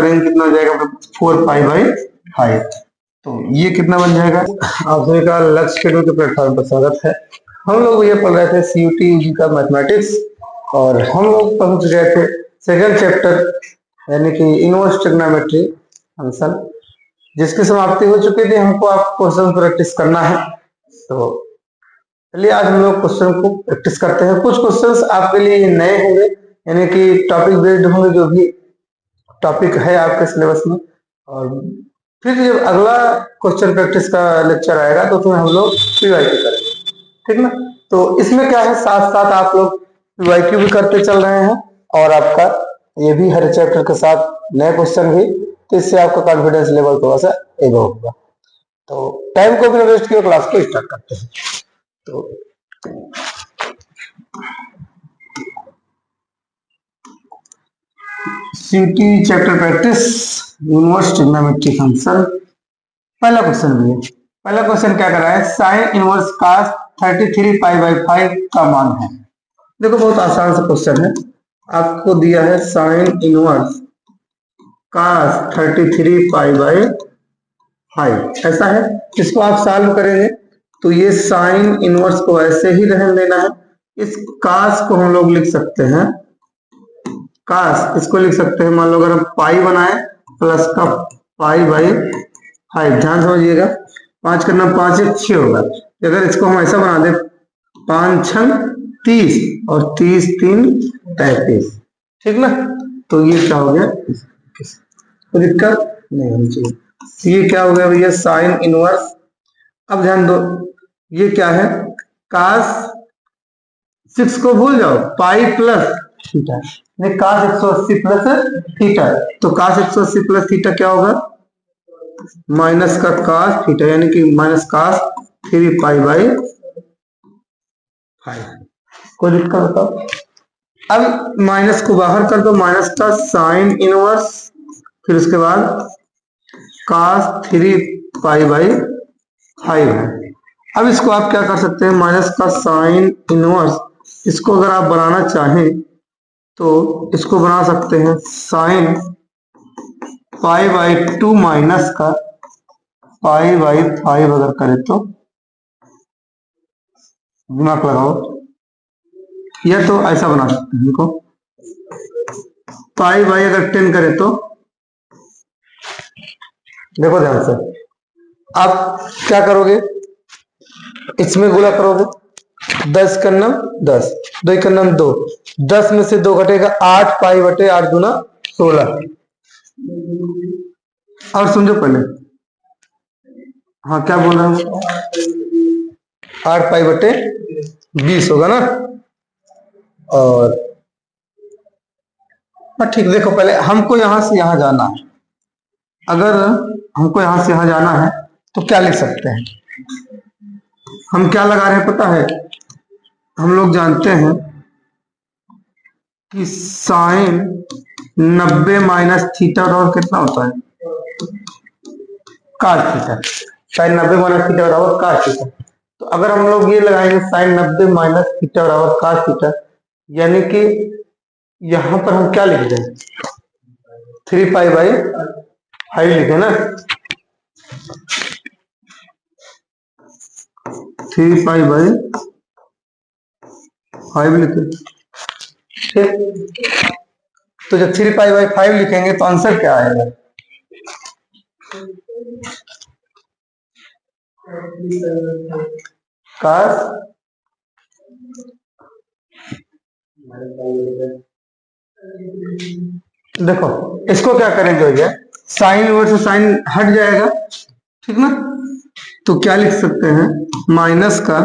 करेंगे कितना हो जाएगा 4π/5। तो ये कितना बन जाएगा। आप सभी का लक्ष्य शेड्यूल के प्लेटफॉर्म पर स्वागत है। हम लोग ये पढ़ रहे थे CUT का मैथमेटिक्स और हम लोग पहुंच गए थे सेकंड चैप्टर यानी कि इनवर्स ट्रिग्नोमेट्री फंक्शन, जिसकी समाप्ति हो चुकी थी। हमको आप क्वेश्चन प्रैक्टिस करना है, तो चलिए आज हम लोग क्वेश्चन को प्रैक्टिस करते हैं। कुछ क्वेश्चंस आपके लिए नए होंगे यानी कि टॉपिक बेस्ड होंगे, जो भी टॉपिक है आपके सिलेबस में। और फिर जब अगला क्वेश्चन प्रैक्टिस का लेक्चर आएगा तो फिर हम लोग PYQ करेंगे, ठीक ना। तो इसमें क्या है, साथ साथ आप लोग PYQ भी करते चल रहे हैं और आपका ये भी हर चैप्टर के साथ नए क्वेश्चन भी, तो इससे आपका कॉन्फिडेंस लेवल थोड़ा सा एबव होगा। तो टाइम को बिना वेस्ट किए क्लास को स्टार्ट करते हैं। तो CUT chapter practice inverse trigonometry function. पहला क्वेश्चन भी है। पहला क्वेश्चन क्या कर रहा है, साइन इनवर्स cos 33π/5 का मान है। देखो बहुत आसान सा क्वेश्चन है। आपको दिया है साइन इनवर्स cos 33π/5, ऐसा है। इसको आप सॉल्व करेंगे तो ये साइन इनवर्स को ऐसे ही रहने देना है। इस cos को हम लोग लिख सकते हैं, cos इसको लिख सकते हैं, मान लो अगर हम पाई बनाए प्लस का π/5, ध्यान समझिएगा। 5 करना 5 1 6 होगा। अगर इसको हम ऐसा बना दे 5 6 30 और 30 3 33, ठीक ना। तो ये क्या हो गया, तो दिक्कत नहीं होनी चाहिए। ये क्या हो गया भैया, साइन इनवर्स। अब ध्यान दो, ये क्या है, cos 6 को भूल जाओ, पाई प्लस थीटा, नहीं cos 180 प्लस थीटा। तो cos 180 प्लस थीटा क्या होगा, माइनस का cos थीटा, यानी कि माइनस cos 3π/5। कोई दिक्कत बताओ। अब माइनस को बाहर कर दो, माइनस का साइन इनवर्स, फिर उसके बाद cos 3π/5 है। अब इसको आप क्या कर सकते हैं, माइनस का साइन इनवर्स, इसको अगर आप बनाना चाहें तो इसको बना सकते हैं साइन π/2 माइनस का π/5 अगर करें तो, दिमाग लगाओ, या तो ऐसा बना सकते हैं, देखो π/, अगर 10 करें तो, देखो ध्यान से, आप क्या करोगे, इसमें गुणा करोगे, 10 का नाम 10, 2 का नाम 2, 10 में से 2 घटेगा 8 π/8 दूना 16। और समझो पहले, हाँ क्या बोल रहा हूँ, 8 π/20 होगा ना। और ठीक, देखो पहले हमको यहां से यहां जाना है। अगर हमको यहां से यहां जाना है तो क्या लिख सकते हैं, हम क्या लगा रहे हैं पता है, हम लोग जानते हैं कि साइन 90 माइनस थीटा बराबर कितना होता है, cos theta. Sine 90 minus theta बराबर cos थीटा। तो अगर हम लोग ये लगाएंगे साइन 90 माइनस थीटा बराबर cos थीटा, यानी कि यहां पर हम क्या लिख दें, 3π/5 लिखे ना, 3π/5 लिखे, ठीक। तो जब 3π/5 लिखेंगे तो आंसर क्या आएगा, cos, देखो इसको क्या करेंगे भैया, साइन इनवर्स से साइन हट जाएगा, ठीक ना। तो क्या लिख सकते हैं, माइनस का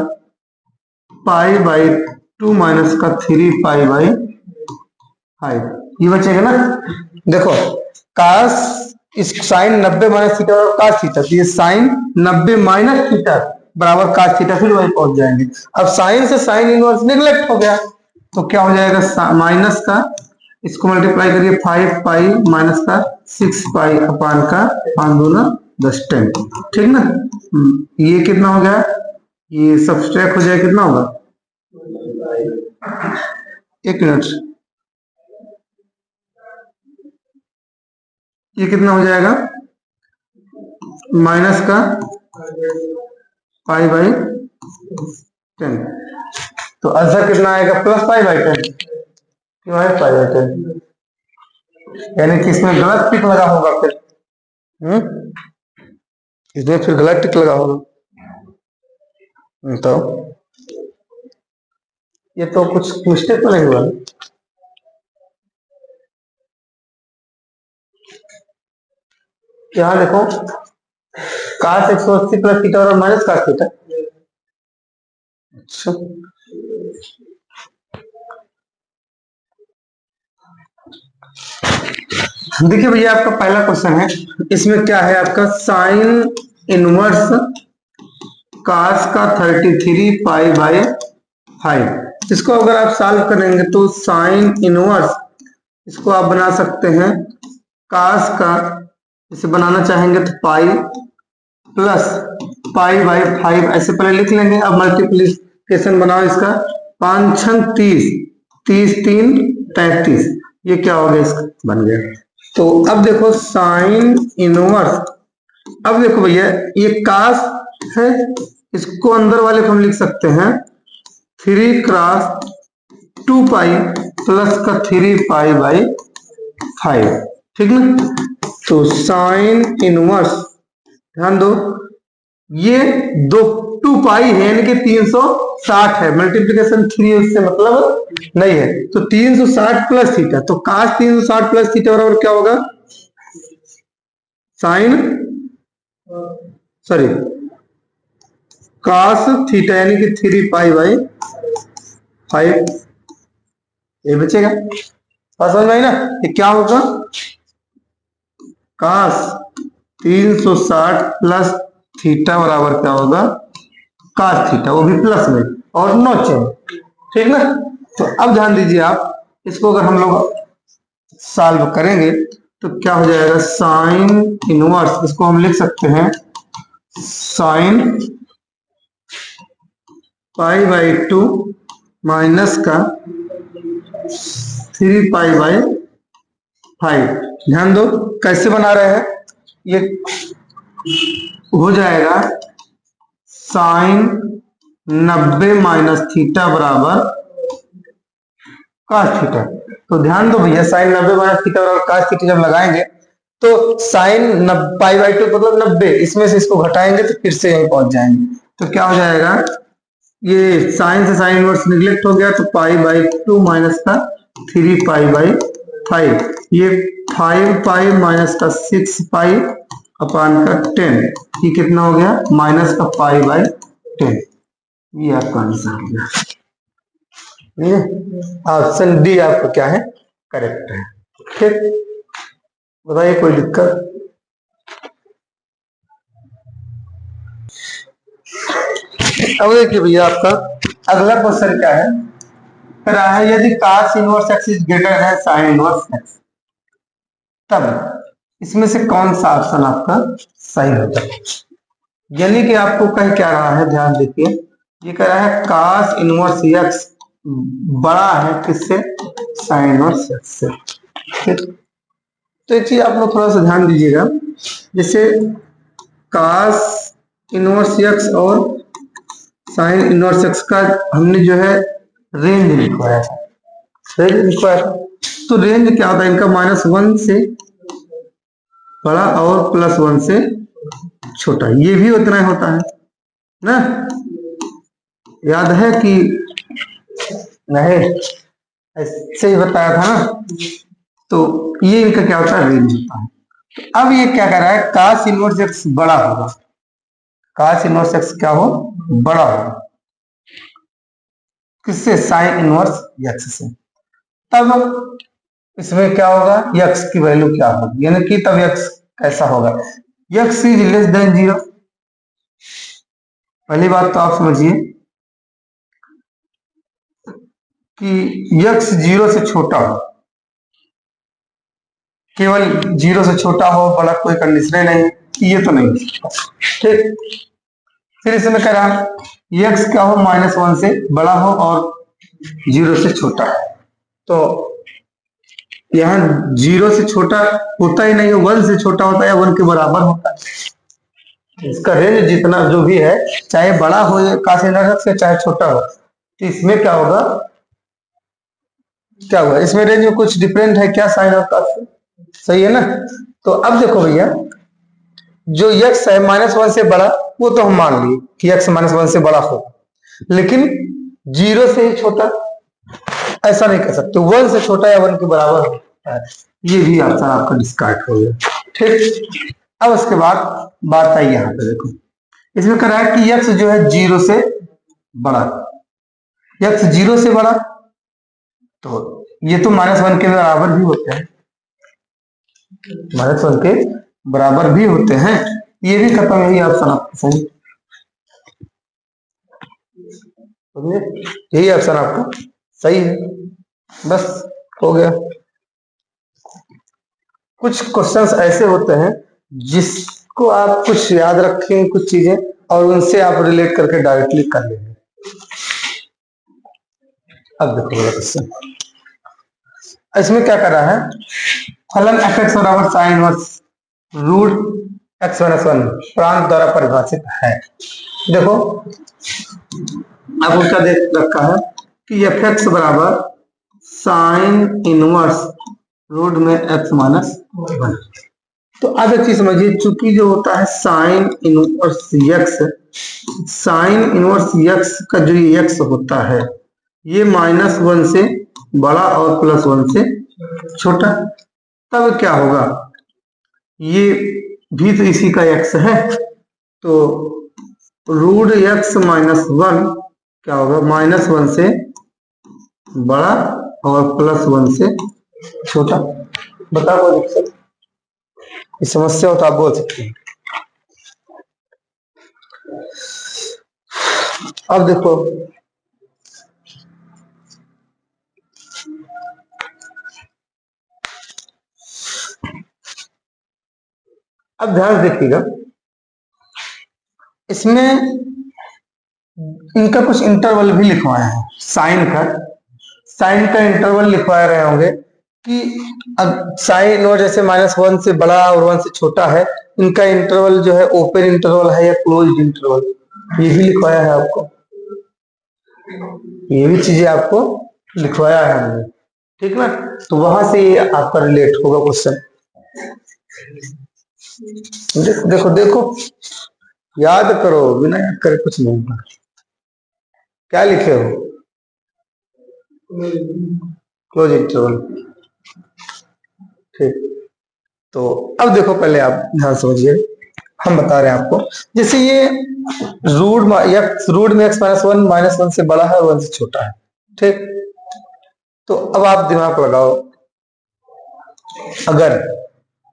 π/2 माइनस का 3π/5, ये बचेगा ना। देखो cos, इस साइन 90 माइनस थीटा बराबर cos थीटा, तो ये साइन 90 माइनस थीटा बराबर cos थीटा, फिर वही पहुंच जाएंगे। अब साइन से साइन इनवर्स नेग्लेक्ट हो गया, तो क्या हो जाएगा, माइनस का, इसको मल्टीप्लाई करिए 5π माइनस का 6π अपान का 5 दूना 10 10, ठीक ना। ये कितना हो गया, ये सब्सट्रैक्ट हो जाए कितना होगा, एक मिनट, ये कितना हो जाएगा, माइनस का पाई बाई 10। तो आंसर कितना आएगा, प्लस पाई बाई 10। क्यों है पाई बाई 10? यानी कि इसमें गलत टिक लगा होगा फिर। इसमें फिर गलत टिक लगा होगा। तो ये तो कुछ मिस्टेक तो नहीं हुआ। यहाँ देखो, cos 180 प्लस थीटा और माइनस cos थीटा। अच्छा, देखिए भैया आपका पहला क्वेश्चन है, इसमें क्या है आपका, साइन इनवर्स cos का 33 पाई बाई 5। इसको अगर आप सॉल्व करेंगे तो साइन इनवर्स, इसको आप बना सकते हैं cos का, इसे बनाना चाहेंगे तो पाई प्लस पाई बाई 5 ऐसे पहले लिख लेंगे। अब मल्टीप्लीकेशन बनाओ इसका, 5 छंग 30, 30 3 33, ये क्या हो गया, इसका बन गया। तो अब देखो साइन इनवर्स, अब देखो भैया ये कास है, इसको अंदर वाले को हम लिख सकते हैं 3 क्रॉस 2 पाई प्लस का 3 पाई बाई 5, ठीक ना। तो साइन इनवर्स, ध्यान दो, ये दो 2 पाई है यानी कि 360 है, मल्टीप्लीकेशन 3 उससे मतलब नहीं है, तो 360 प्लस थीटा, तो काश 360 प्लस थीटा बराबर क्या होगा, साइन सॉरी कास थीटा यानी कि 3 पाई बाई 5, ये बचेगा। समझ में आई ना, ये क्या होगा, कास 360 प्लस थीटा बराबर क्या होगा, कास थीटा, वो भी प्लस में और नो चेंज, ठीक ना। तो अब ध्यान दीजिए आप, इसको अगर हम लोग सॉल्व करेंगे तो क्या हो जाएगा, साइन इनवर्स, इसको हम लिख सकते हैं साइन पाई बाई 2 माइनस का 3 पाई बाई 5। ध्यान दो कैसे बना रहे हैं, ये हो जाएगा साइन 90 माइनस थीटा बराबर कास थीटा। तो ध्यान दो भैया, साइन 90 माइनस थीटा बराबर कास थीटा जब लगाएंगे तो साइन पाई बाई 2 मतलब 90, इसमें से इसको घटाएंगे तो फिर से यहीं पहुंच जाएंगे। तो क्या हो जाएगा, ये साइन से साइन इनवर्स निगलेक्ट हो गया, तो पाई बाई 2 माइनस का 3 पाई बाई 5, ये 5 पाई माइनस का 6 पाई अपान का 10, ये कितना हो गया, माइनस का पाई बाई 10। ये आपका आंसर हो गया। ऑप्शन डी आपका क्या है, करेक्ट है। ठीक, बताइए कोई दिक्कत। अब देखिए भैया आपका अगला क्वेश्चन क्या है, कह रहा है यदि cos inverse x is greater than sin inverse x, तब इसमें से कौन सा ऑप्शन आपका सही होता है। यानी कि आपको कह क्या रहा है, ध्यान देखिए, ये कह रहा है cos इनवर्स x बड़ा है किससे, sin इनवर्स x से। ठीक, तो एक चीज आप लोग थोड़ा सा ध्यान दीजिएगा, जैसे cos इनवर्स x और sin इनवर्स x का हमने जो है रेंज लिखवाया था, रेंज लिखवाया, तो रेंज क्या होता है इनका, -1 से बड़ा और +1 से छोटा, ये भी उतना ही होता है ना, याद है कि नहीं, ऐसे ही बताया था ना। तो ये इनका क्या होता है, रेंज होता है। अब ये क्या कर रहा है, cos इनवर्स x बड़ा होगा, cos इनवर्स x क्या हो, बड़ा होगा किससे, sin इनवर्स x से। तब इसमें क्या होगा, x की वैल्यू क्या होगी, यानी कि तब x कैसा होगा, x इज लेस देन 0। पहली बात तो आप समझिए कि x 0 से छोटा हो, केवल 0 से छोटा हो, बड़ा कोई कंडीशन नहीं, ये तो नहीं हो सकता। ठीक, फिर इसमें कह रहा है x क्या हो, -1 से बड़ा हो और 0 से छोटा है, तो यहाँ 0 से छोटा होता ही नहीं है, 1 से छोटा होता है या 1 के बराबर होता है। इसका रेंज जितना जो भी है, चाहे बड़ा हो का से चाहे छोटा हो, तो इसमें क्या होगा, क्या हुआ, इसमें रेंज में कुछ डिफरेंट है क्या साइन और कॉस से, सही है ना। तो अब देखो भैया, जो x है -1 से बड़ा, वो तो हम मान लिए कि x -1 से बड़ा हो, लेकिन 0 से ही छोटा ऐसा नहीं कर सकते, 1 से छोटा या 1 के बराबर होता है, ये भी ऑप्शन आपका डिस्कार्ड हो गया। ठीक, अब उसके बाद बात आई यहाँ पे, देखो इसमें कह रहा है कि x जो है 0 से बड़ा, x 0 से बड़ा, तो ये तो -1 के बराबर भी होते हैं, -1 के बराबर भी होते हैं, ये भी खत्म, यही ऑप्शन आपका सही, यही ऑप्शन आपका सही है, बस हो गया। कुछ क्वेश्चंस ऐसे होते हैं जिसको आप कुछ याद रखें कुछ चीजें, और उनसे आप रिलेट करके डायरेक्टली कर लेंगे। अब देखो क्वेश्चन, इसमें क्या कर रहा है, फलन fx बराबर sine inverse root x minus 1 प्रांत द्वारा परिभाषित है। देखो आपको क्या देख रखा है कि fx बराबर साइन इनवर्स रूट में x माइनस 1। तो अब एक चीज समझिए, चूंकि जो होता है sine inverse x, sine inverse x का जो x होता है, ये -1 से बड़ा और +1 से छोटा, तब क्या होगा, ये भी तो इसी का x है, तो रूट x -1 क्या होगा, -1 से बड़ा और +1 से छोटा। बताओ कोई दिक्कत, इस समस्या हो तो आप बोल सकते हैं। अब देखो, अब ध्यान देखिएगा, इसमें इनका कुछ इंटरवल भी लिखवाया है, साइन का इंटरवल लिखवा रहे होंगे कि अब साइन इनवर्स जैसे -1 से बड़ा और 1 से छोटा है, इनका इंटरवल जो है ओपन इंटरवल है या क्लोज्ड इंटरवल, ये भी लिखवाया है आपको, ये भी चीजें आपको लिखवाया है हमने, ठीक ना। तो वहां से ये आपका रिलेट होगा क्वेश्चन। देखो देखो, याद करो, बिना याद करे कुछ नहीं होगा। क्या लिखे हो, क्लोज इंटरवल, ठीक। तो अब देखो, पहले आप ध्यान समझिए, हम बता रहे हैं आपको, जैसे ये रूट में x -1 से बड़ा है और 1 से छोटा है, ठीक। तो अब आप दिमाग लगाओ, अगर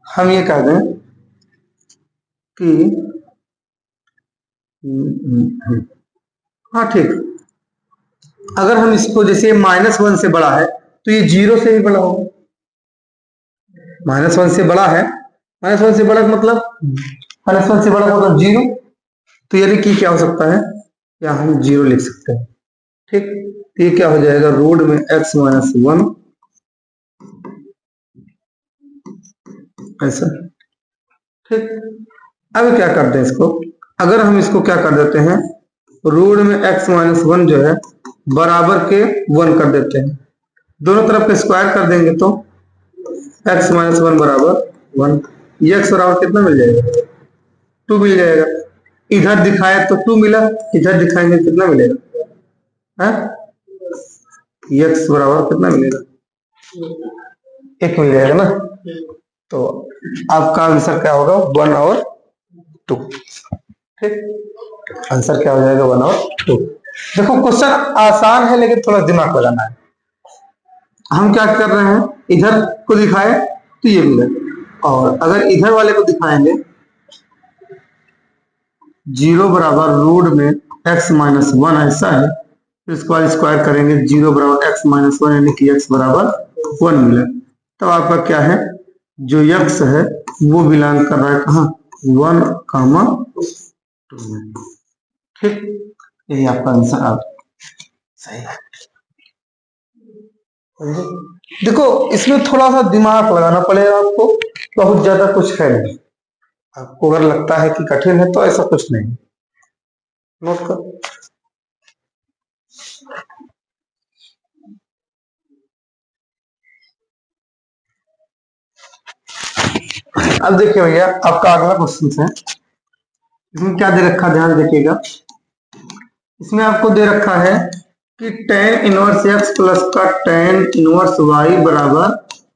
हम ये कह दें कि हाँ ठीक, अगर हम इसको जैसे -1 से बड़ा है, तो ये 0 से भी बड़ा होगा, -1 से बड़ा है, -1 से बड़ा मतलब -1 से बड़ा मतलब 0, तो यानी कि क्या हो सकता है, या हम 0 लिख सकते हैं, ठीक। तो ये क्या हो जाएगा, रूट में x -1 ऐसा, ठीक। अब क्या करते हैं इसको, अगर हम इसको क्या कर देते हैं, रूट में x -1 जो है बराबर के 1 कर देते हैं, दोनों तरफ के स्क्वायर कर देंगे तो x -1 बराबर 1, ये x बराबर कितना मिल जाएगा, 2 मिल जाएगा। इधर दिखाया तो 2 मिला, इधर दिखाएंगे कितना मिलेगा, है x बराबर कितना मिलेगा, 1 मिल जाएगा ना। तो आपका आंसर क्या होगा, 1 और 2, ठीक। आंसर क्या हो जाएगा, 1 और 2। देखो क्वेश्चन आसान है, लेकिन थोड़ा दिमाग लगाना है। हम क्या कर रहे हैं, इधर को दिखाए तो ये मिले, और अगर इधर वाले को दिखाएंगे 0 बराबर रूट में x -1 ऐसा है, तो इसको स्क्वायर करेंगे, 0 बराबर x -1 यानी कि x बराबर 1 मिले, तब आपका क्या है, जो x है वो बिलोंग कर रहा है कहाँ, 1, 2, ठीक। यही आपका आंसर आप सही है। देखो इसमें थोड़ा सा दिमाग लगाना पड़ेगा आपको, बहुत ज्यादा कुछ है नहीं। आपको अगर लगता है कि कठिन है तो ऐसा कुछ नहीं, नोट कर। अब देखिए भैया, आपका अगला क्वेश्चन है, इसमें क्या दे रखा, ध्यान देखिएगा। इसमें आपको दे रखा है कि tan इनवर्स x प्लस का tan इनवर्स y बराबर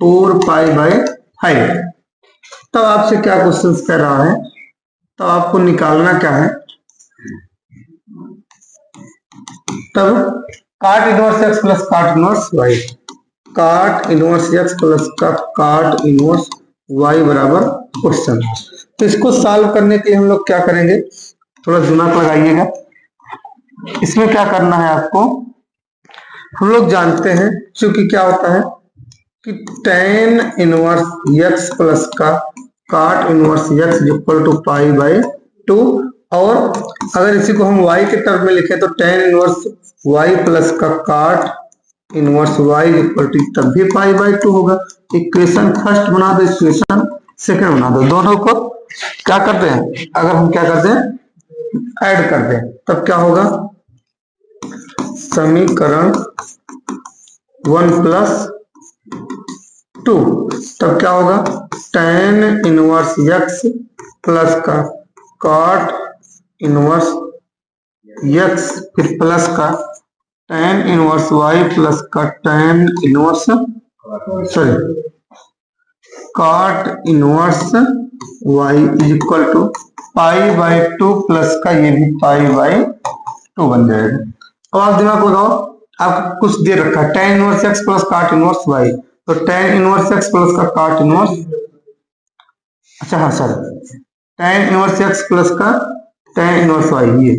4π/5। तब आपसे क्या क्वेश्चन कह रहा है, तो आपको निकालना क्या है, तब काट inverse x plus cot inverse y, काट इनवर्स x प्लस का काट इनवर्स y बराबर क्वेश्चन। तो इसको सॉल्व करने के लिए हम लोग क्या करेंगे, थोड़ा दिमाग लगाइएगा। इसमें क्या करना है आपको, हम लोग जानते हैं क्योंकि क्या होता है कि tan इनवर्स x प्लस का cot inverse x equal to π/2, और अगर इसी को हम y के टर्म में लिखें तो tan इनवर्स y प्लस का cot inverse y equal to तब भी π/2 होगा। इक्वेशन फर्स्ट बना दो, इक्वेशन सेकंड बना दो, दोनों को क्या करते हैं, अगर हम क्या करते हैं ऐड कर दें, तब क्या होगा, समीकरण 1 + 2, तब क्या होगा, tan इनवर्स x प्लस का cot इनवर्स x फिर प्लस का tan इनवर्स y प्लस का tan inverse cot inverse y equal to π/2 plus का ये भी π/2 बन जाएगा। अब आप दिमाग लगाओ, आप कुछ दे रखा है tan inverse x plus cot inverse y, तो tan इनवर्स x प्लस का काट इनवर्स, अच्छा हाँ sir, tan inverse x plus का tan इनवर्स y, ये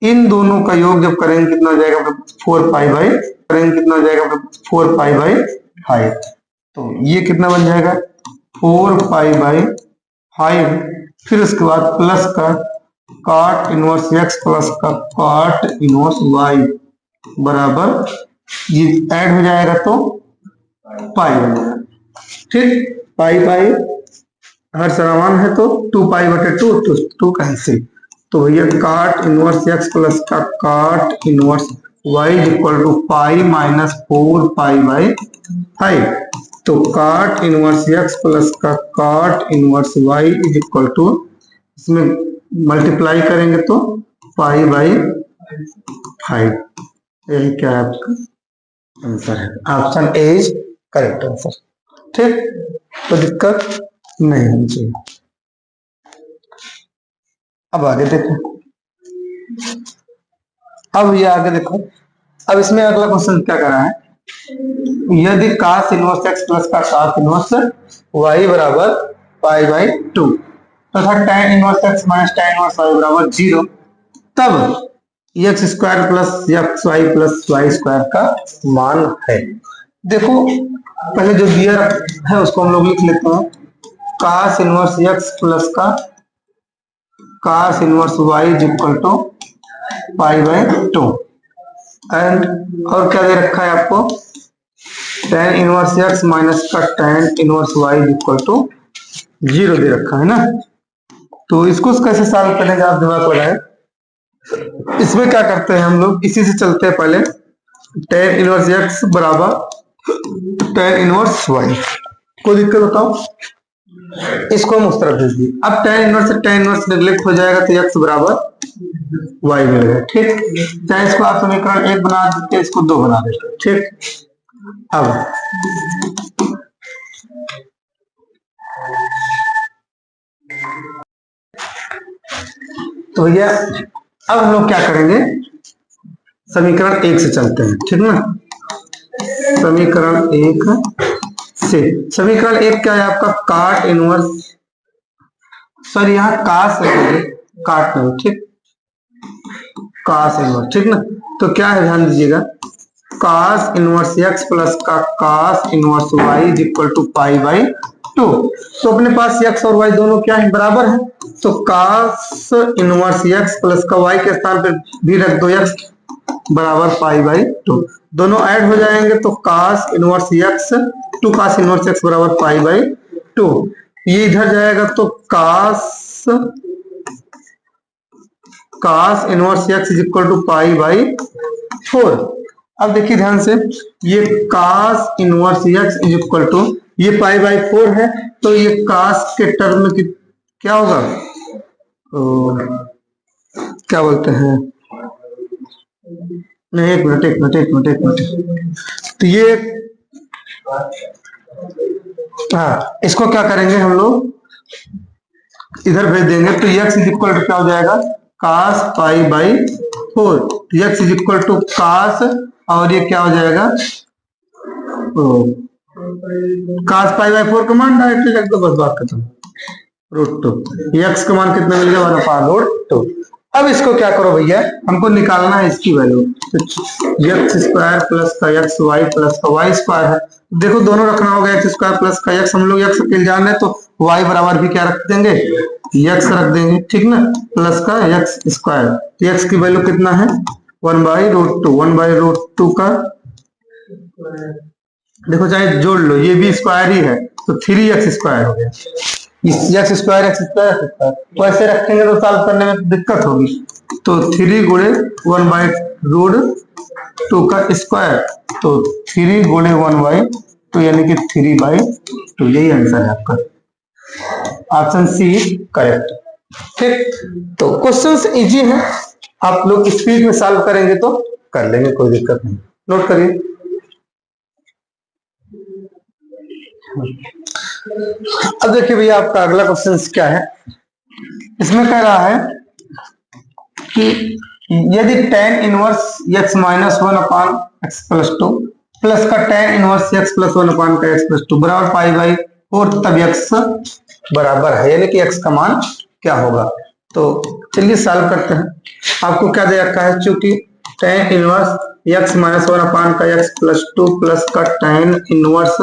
इन दोनों का योग जब करेंगे कितना हो जाएगा, 4π/5। तो ये कितना बन जाएगा 4π/5, फिर उसके बाद प्लस का काट इनवर्स x प्लस का काट इनवर्स y बराबर, ये ऐड हो जाएगा तो पाई बनेगा। ठीक, पाई हर समान है तो 2π/2, तो 2 कैंसिल, तो भैया काट इनवर्स x प्लस का cot inverse y equal to π-4π/5। तो काट इनवर्स x प्लस का cot inverse y is equal to, इसमें मल्टीप्लाई करेंगे तो π/5। यही क्या है आपका आंसर है, option A is correct answer. ठीक, तो दिक्कत नहीं होनी चाहिए। अब आगे देखो, अब ये आगे देखो, अब इसमें अगला क्वेश्चन क्या कर रहा है, यदि cos इनवर्स x प्लस का cos इनवर्स y बराबर π/2 तथा tan inverse x minus tan inverse y बराबर 0, तब x square plus x y plus y square का मान है। देखो पहले जो दिया है उसको हम लोग लिख लेते हैं, cos इनवर्स x प्लस का cos inverse y equal to π/2, and और क्या दे रखा है आपको, tan इनवर्स x माइनस का tan inverse y equal to 0 दे रखा है ना। तो इसको कैसे सॉल्व करेंगे आप दिमाग लगाएं। इसमें क्या करते हैं हम लोग, इसी से चलते हैं पहले, tan इनवर्स x बराबर tan इनवर्स y, कोई दिक्कत बताओ, इसको हम उस तरफ भेज दिए। अब tan इनवर्स से tan इनवर्स नेग्लेक्ट हो जाएगा तो x बराबर y मिलेगा। ठीक, चाहे इसको आप समीकरण 1 बना देते, इसको 2 बना देते। ठीक, अब तो भैया अब हम लोग क्या करेंगे, समीकरण 1 से चलते हैं। ठीक ना, समीकरण 1 से, समीकरण 1 क्या है आपका, काट इनवर्स, सॉरी यहाँ कास काट नहीं, ठीक, कास इनवर्स। ठीक ना, तो क्या है ध्यान दीजिएगा, कास इनवर्स x प्लस का कास इनवर्स y इक्वल टू π/2। तो अपने पास x और y दोनों क्या है, बराबर है, तो कास इनवर्स x प्लस का y के स्थान पर भी रख दो x बराबर π/2। दोनों ऐड हो जाएंगे तो cos inverse x, 2 cos inverse x बराबर पाई बाई 2। ये इधर जाएगा तो cos inverse x is equal to pi by 4। अब देखिए ध्यान से, ये cos inverse x is equal to, ये पाई बाई 4 है, तो ये cos के टर्म में क्या होगा, तो क्या बोलते हैं, नहीं एक मिनट, तो ये हाँ, इसको क्या करेंगे हम लोग, इधर भेज देंगे तो x इज इक्वल टू क्या हो जाएगा, cos pi by 4, x is equal to cos, और ये क्या हो जाएगा, cos पाई बाई 4 का मान डायरेक्टली रख दो, बस बात खत्म, √2। x का मान कितना मिल गया, 1/√2। अब इसको क्या करो भैया, हमको निकालना है इसकी वैल्यू, तो x स्क्वायर प्लस का x y प्लस का y स्क्वायर है, देखो दोनों रखना होगा, x स्क्वायर प्लस का x, हम लोग x अकेले जान रहे हैं तो y बराबर भी क्या रख देंगे, x रख देंगे, ठीक ना, प्लस का x स्क्वायर, तो x की वैल्यू कितना है, 1/√2, 1/√2 का देखो चाहे जोड़ लो, ये भी स्क्वायर ही है तो 3x स्क्वायर हो गया, x स्क्वायर वैसे रखेंगे तो सॉल्व करने में दिक्कत होगी, तो 3 गुणे 1/√2 का स्क्वायर, तो 3 गुणे 1/2 यानी कि 3/2, यही आंसर है आपका, ऑप्शन सी करेक्ट। ठीक, तो क्वेश्चंस इजी है, आप लोग स्पीड में सॉल्व करेंगे तो कर लेंगे, कोई दिक्कत नहीं, नोट करिए। अब देखिए भैया आपका अगला क्वेश्चन क्या है, इसमें कह रहा है कि यदि tan इनवर्स x माइनस 1 अपान x प्लस 2 प्लस का tan inverse x plus 1 upon का x प्लस 2 बराबर पाई बाई 4, तब x बराबर है, यानी कि x का मान क्या होगा। तो चलिए सॉल्व करते हैं। आपको क्या दे रखा है, चूंकि tan inverse x minus 1 upon का x प्लस 2 प्लस का tan inverse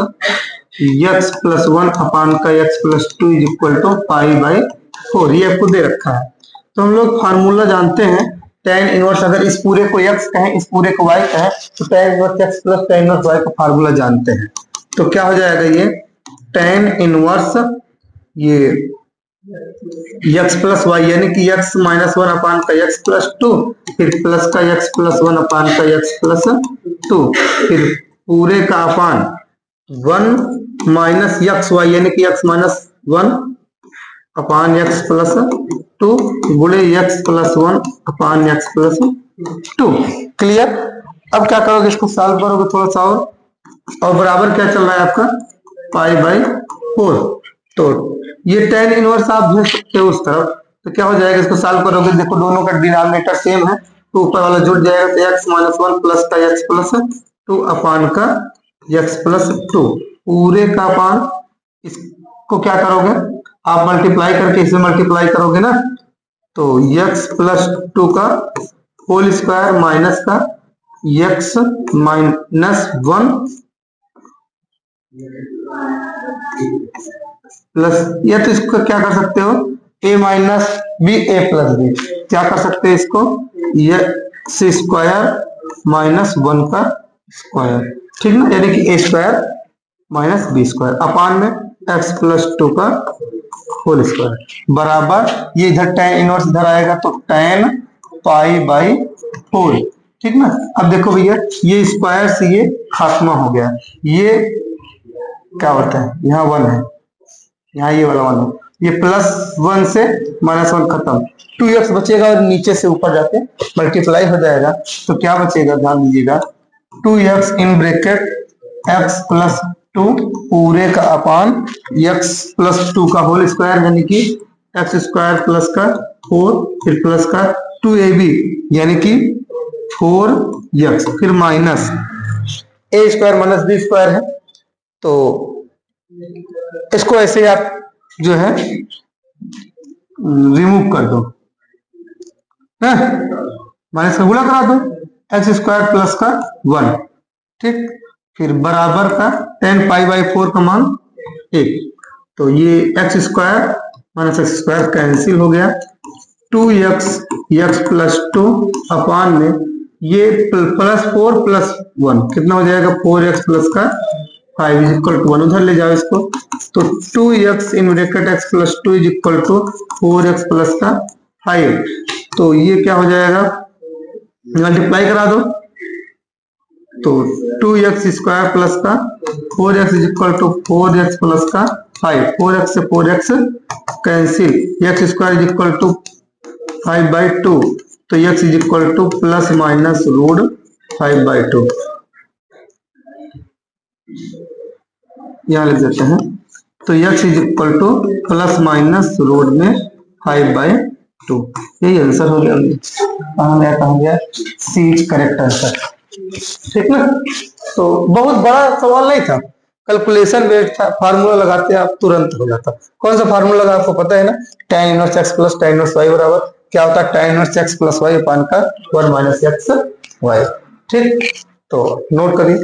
x plus 1 upon का x plus 2 is equal to pi by 4, ये आपको दे रखा है। तो हम लोग फार्मूला जानते हैं, tan इनवर्स अगर इस पूरे को x कहें, इस पूरे को y कहें, तो tan inverse x plus tan inverse y का फार्मूला जानते हैं। तो क्या हो जाएगा, ये tan इनवर्स ये x प्लस y यानी कि x माइनस 1 अपान का x प्लस 2, फिर प्लस का x प्लस 1 अपान का x प्लस 2, फिर पूरे का अपान 1 माइनस एक्स वाई यानी कि x माइनस 1 अपान x प्लस 2 गुणे x प्लस 1 अपान x प्लस 2। क्लियर। अब क्या करोगे, इसको सॉल्व करोगे थोड़ा सा और बराबर क्या चल रहा है आपका, पाई बाई 4। तो ये tan इनवर्स आप भेज सकते हो उस तरफ, तो क्या हो जाएगा, इसको सॉल्व करोगे, देखो दोनों का डिनोमिनेटर सेम है, तो ऊपर वाला जुड़ जाएगा, तो x माइनस 1 प्लस का x प्लस 2 अपान का x प्लस 2 पूरे का अपान, इसको क्या करोगे आप मल्टीप्लाई करके इसे मल्टीप्लाई करोगे ना, तो x प्लस 2 का होल स्क्वायर माइनस का x माइनस 1 प्लस, या तो इसको क्या कर सकते हो a minus B A plus B, क्या कर सकते हैं इसको, x स्क्वायर माइनस 1 का स्क्वायर, ठीक ना, यानी कि a square minus B square upon में x प्लस 2 का होल स्क्वायर बराबर, ये इधर tan इनवर्स इधर आएगा तो tan पाई बाई 4, ठीक ना। अब देखो भैया ये स्क्वायर से ये खात्मा हो गया, ये क्या होता है, यहाँ 1 है, यहाँ ये वाला 1 है, ये प्लस 1 से माइनस 1 खत्म, 2x बचेगा और नीचे से ऊपर जाके मल्टीप्लाई हो जाएगा, तो क्या बचेगा, ध्यान दीजिएगा, 2x in bracket x plus 2 पूरे का अपान x प्लस 2 का होल स्क्वायर यानी कि x स्क्वायर प्लस का 4 फिर प्लस का 2ab यानी कि 4x फिर minus a square minus b square है, तो इसको ऐसे आप जो है रिमूव कर दो, माइनस का गुणा करा दो, x स्क्वायर प्लस का 1, ठीक, फिर बराबर का tan पाई बाई 4 का मान 1, तो ये x square minus x square cancel हो गया, 2x x प्लस 2 अपान में ये प्लस 4 प्लस 1 कितना हो जाएगा 4x प्लस का 5 इज इक्वल टू 1, उधर ले जाओ इसको, तो 2x in bracket x plus 2 is equal to 4x plus का 5। तो ये क्या हो जाएगा, मल्टीप्लाई करा दो, तो 2x स्क्वायर प्लस का 4x is equal to 4x plus का 5, 4x से 4x cancel, x square is equal to 5/2, तो x is equal to plus minus root 5/2, यहां लिख देते हैं, तो x is equal to plus minus root में 5/2, यही आंसर हो गया। कहा गया सी इज करेक्ट आंसर, ठीक ना। तो बहुत बड़ा सवाल नहीं था, कैलकुलेशन बेस्ड था, फार्मूला लगाते आप तुरंत हो जाता। कौन सा फार्मूला लगा आपको पता है ना, tan inverse x plus tan inverse y बराबर क्या होता है, tan inverse x plus y अपान का 1 माइनस एक्स वाई, ठीक। तो नोट करिए,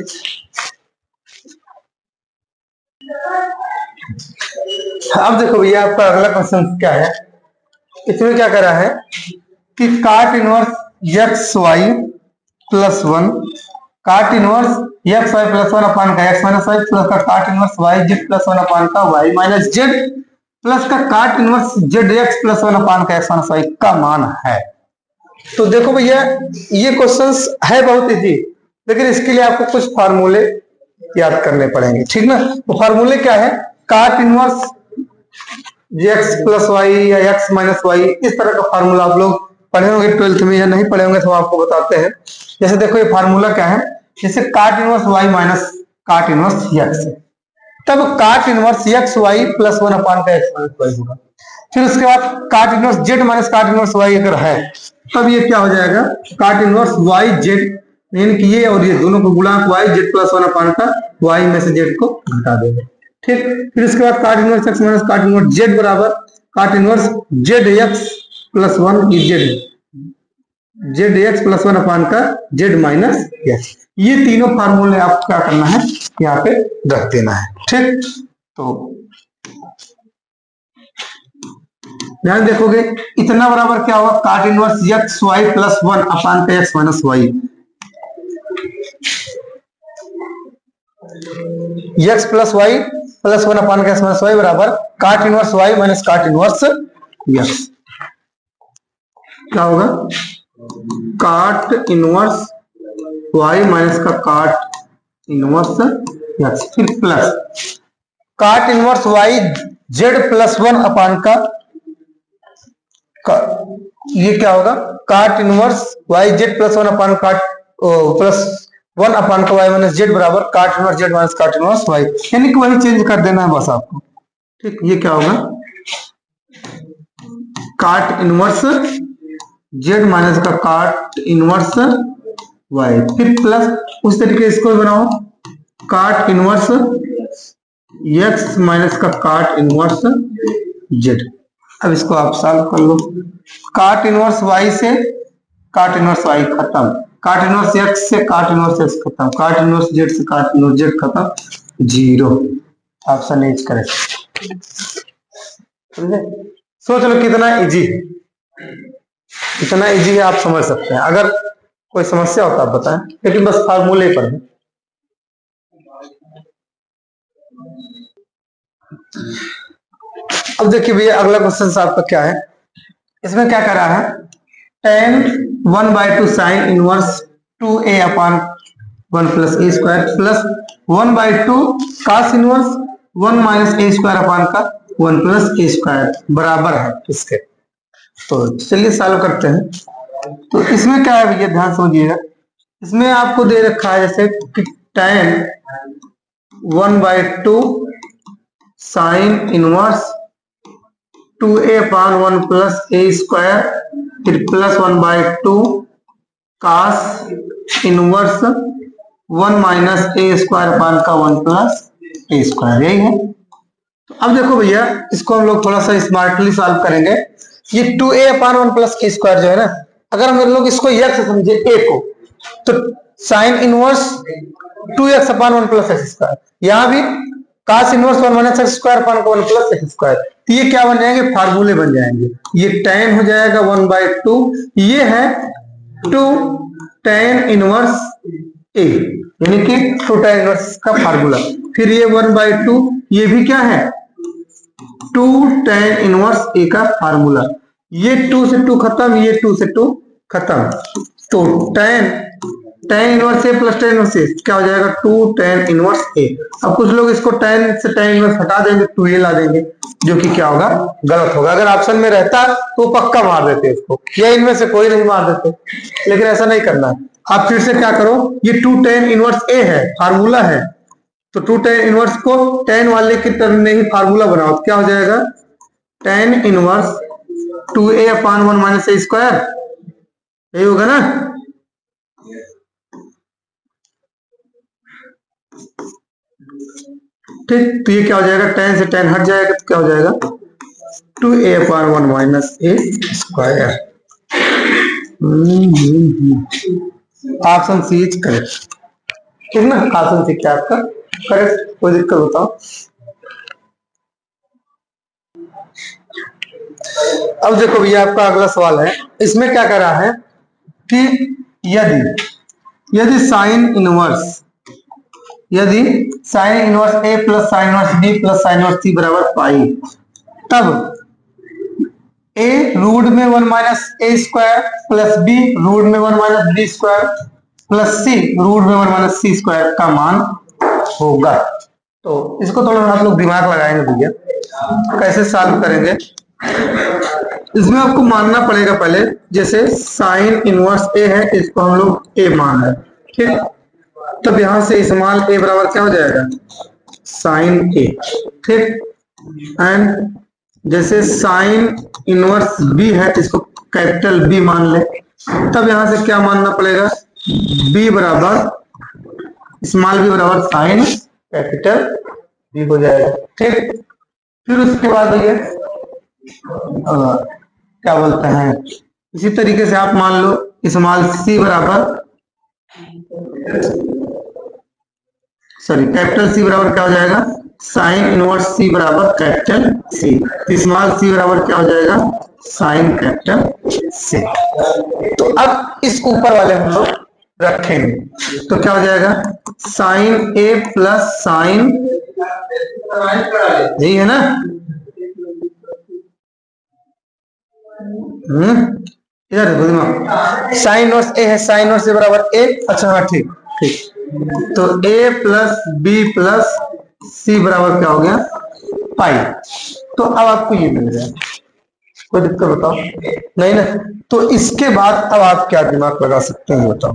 अब देखो भैया आपका अगला क्वेश्चन क्या है, इसमें क्या करा है कि काट इनवर्स एक्स वाई प्लस 1, काट inverse x y plus 1 upon का एक्स माइनस वाई प्लस का cot inverse y z plus 1 upon का वाई माइनस जेड प्लस का cot inverse Z x plus 1 upon का एक्स माइनस वाई का मान है। तो देखो भैया ये क्वेश्चंस है बहुत इजी, लेकिन इसके लिए आपको कुछ फार्मूले याद करने पड़ेंगे, ठीक ना। तो फार्मूले क्या है, काट इनवर्स एक्स प्लस वाई या एक्स माइनस वाई, इस तरह का फार्मूला आप लोग पढ़े होंगे 12th में, या नहीं पढ़े होंगे तो आपको बताते हैं। जैसे देखो ये फार्मूला क्या है, जैसे काट inverse y minus cot inverse x, तब काट inverse x y plus 1 upon का एक्स माइनस वाई होगा। फिर उसके बाद काट inverse Z minus cot inverse Y अगर है, तब ये क्या हो जाएगा, काट इनवर्स वाई जेड, यानी कि ये और ये दोनों को गुणांक वाई जेड प्लस 1 अपान का वाई में से जेड को घटा देंगे, ठीक। फिर इसके बाद काट inverse x minus cot inverse Z बराबर cot inverse Z x plus 1 Z x plus 1 upon का जेड माइनस एक्स। ये तीनों फार्मूले आपको क्या करना है, यहाँ पे रख देना है, ठीक। तो ध्यान देखोगे, इतना बराबर क्या होगा, cot inverse x y plus 1 upon का x minus y, x plus y plus 1 upon का एक्स माइनस वाई बराबर cot inverse y minus cot inverse x. क्या होगा, काट इनवर्स वाई माइनस का काट इनवर्स एक्स, फिर plus cot inverse y z plus 1 upon का ये क्या होगा, cot inverse y z plus 1 upon cot plus 1 upon का वाई माइनस जेड बराबर cot inverse Z minus cot inverse Y, यानी कि वही चेंज कर देना है बस आपको, ठीक। ये क्या होगा, काट इनवर्स जेड माइनस का काट इनवर्स वाई, फिर प्लस उस तरीके इसको बनाओ, काट इनवर्स एक्स माइनस का काट इनवर्स जेड। अब इसको आप सॉल्व कर लो, काट इनवर्स वाई से काट इनवर्स वाई खत्म, काट इनवर्स एक्स से काट इनवर्स एक्स खत्म, काट इनवर्स जेड से काट इनवर्स जेड खत्म, 0। Option A is correct. सोच लो कितना इजी है, इतना इजी है, आप समझ सकते हैं। अगर कोई समस्या हो तो आप बताएं, लेकिन बस फार्मूले पर है। अब देखिए भैया अगला क्वेश्चन आपका क्या है, इसमें क्या करा है, tan 1/2 sine inverse 2a upon 1 plus A square plus 1/2 cos inverse 1 minus A square upon का 1 प्लस ए स्क्वायर बराबर है किसके। तो चलिए सॉल्व करते हैं। तो इसमें क्या है भैया, ध्यान समझिएगा, इसमें आपको दे रखा है जैसे कि tan 1/2 साइन इनवर्स 2a अपान 1 प्लस ए स्क्वायर, फिर plus 1/2 cos inverse 1 minus A square upon का 1 प्लस ए स्क्वायर, यही है। तो अब देखो भैया इसको हम लोग थोड़ा सा स्मार्टली सॉल्व करेंगे। ये 2a अपान 1 प्लस ए स्क्वायर जो है ना, अगर हम लोग इसको x समझे a को, तो sine inverse 2x upon 1 plus x square, यहां भी cos inverse 1 minus x square upon 1 plus x square, ये क्या बन जाएंगे, फार्मूले बन जाएंगे। ये tan हो जाएगा 1/2, ये है 2 tan इनवर्स ए, यानी कि 2 tan इनवर्स का फार्मूला। फिर ये 1/2, ये भी क्या है 2 tan इनवर्स ए का फार्मूला। ये 2 से 2 खत्म, ये 2 से 2 खत्म, तो tan inverse A plus tan inverse ए क्या हो जाएगा 2 tan इनवर्स ए। अब कुछ लोग इसको tan से tan इनवर्स हटा देंगे, 2a ला देंगे, जो कि क्या होगा गलत होगा। अगर ऑप्शन में रहता तो पक्का मार देते इसको, या इनमें से कोई नहीं मार देते, लेकिन ऐसा नहीं करना है। आप फिर से क्या करो, ये 2 tan इनवर्स ए है, फार्मूला है, तो 2 tan इनवर्स को tan वाले की तरह नहीं फार्मूला बनाओ, तो क्या हो जाएगा tan inverse 2a/1 minus A square, यही होगा ना। ठीक, तो ये क्या हो जाएगा tan से tan हट जाएगा, तो क्या हो जाएगा 2a/1 minus A square. Option C is correct, ठीक ना, ऑप्शन सी क्या आपका करेक्ट, कोई दिक्कत बताओ। अब देखो भैया आपका अगला सवाल है, इसमें क्या कर रहा है कि यदि sine inverse A plus sine inverse B plus sine inverse C बराबर पाई, तब ए रूट में 1 minus A square plus B root में 1 minus B square plus C root में 1 माइनस सी स्क्वायर का मान होगा। तो इसको थोड़ा आप लोग दिमाग लगाएंगे भैया, कैसे सॉल्व करेंगे। इसमें आपको मानना पड़ेगा पहले, जैसे साइन इनवर्स ए है, इसको हम लोग ए मान है, ठीक, तब यहां से इस्तेमाल ए बराबर क्या हो जाएगा साइन ए, ठीक। एंड जैसे साइन इनवर्स बी है, इसको कैपिटल बी मान ले, तब यहां से क्या मानना पड़ेगा बी बराबर स्मॉल बी बराबर साइन कैपिटल बी हो जाएगा, ठीक। फिर उसके बाद ये क्या बोलते हैं, इसी तरीके से आप मान लो स्मॉल सी बराबर कैपिटल सी बराबर क्या हो जाएगा साइन इनवर्स सी बराबर कैपिटल सी, स्मॉल सी बराबर क्या हो जाएगा साइन कैपिटल सी। तो अब इस ऊपर वाले हम लोग रखेंगे, तो क्या हो जाएगा साइन ए प्लस साइन, यही है ना, इधर देखो, साइन इनवर्स ए है, साइन इनवर्स ए बराबर ए, अच्छा हाँ ठीक ठीक, तो a प्लस बी प्लस सी बराबर क्या हो गया पाई। तो अब आपको ये मिल गया, कोई दिक्कत बताओ नहीं ना। तो इसके बाद अब आप क्या दिमाग लगा सकते हैं बताओ।